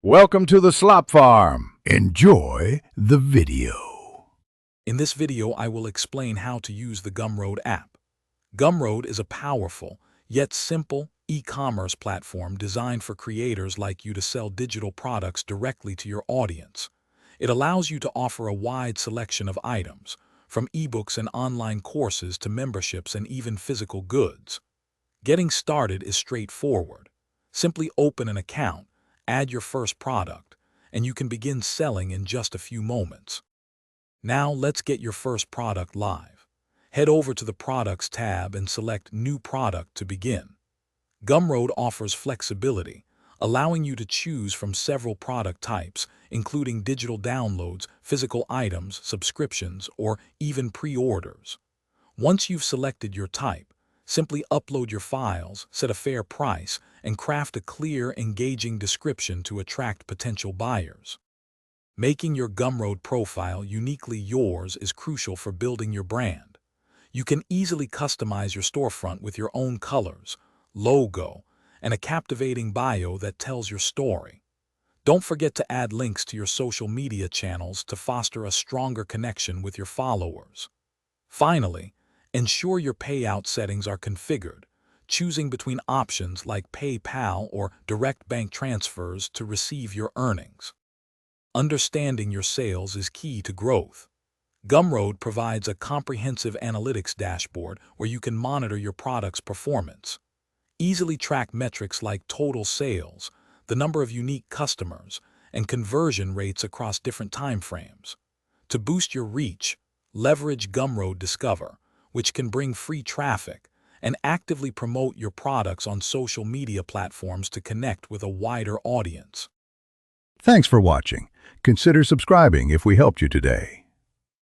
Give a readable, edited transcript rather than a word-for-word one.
Welcome to the Slop Farm. Enjoy the video. In this video, I will explain how to use the Gumroad app. Gumroad is a powerful, yet simple, e-commerce platform designed for creators like you to sell digital products directly to your audience. It allows you to offer a wide selection of items, from ebooks and online courses to memberships and even physical goods. Getting started is straightforward. Simply open an account, add your first product, and you can begin selling in just a few moments. Now let's get your first product live. Head over to the Products tab and select New Product to begin. Gumroad offers flexibility, allowing you to choose from several product types, including digital downloads, physical items, subscriptions, or even pre-orders. Once you've selected your type, simply upload your files, set a fair price, and craft a clear, engaging description to attract potential buyers. Making your Gumroad profile uniquely yours is crucial for building your brand. You can easily customize your storefront with your own colors, logo, and a captivating bio that tells your story. Don't forget to add links to your social media channels to foster a stronger connection with your followers. Finally, ensure your payout settings are configured, choosing between options like PayPal or direct bank transfers to receive your earnings. Understanding your sales is key to growth. Gumroad provides a comprehensive analytics dashboard where you can monitor your product's performance. Easily track metrics like total sales, the number of unique customers, and conversion rates across different timeframes. To boost your reach, leverage Gumroad Discover, which can bring free traffic, and actively promote your products on social media platforms to connect with a wider audience. Thanks for watching. Consider subscribing if we helped you today.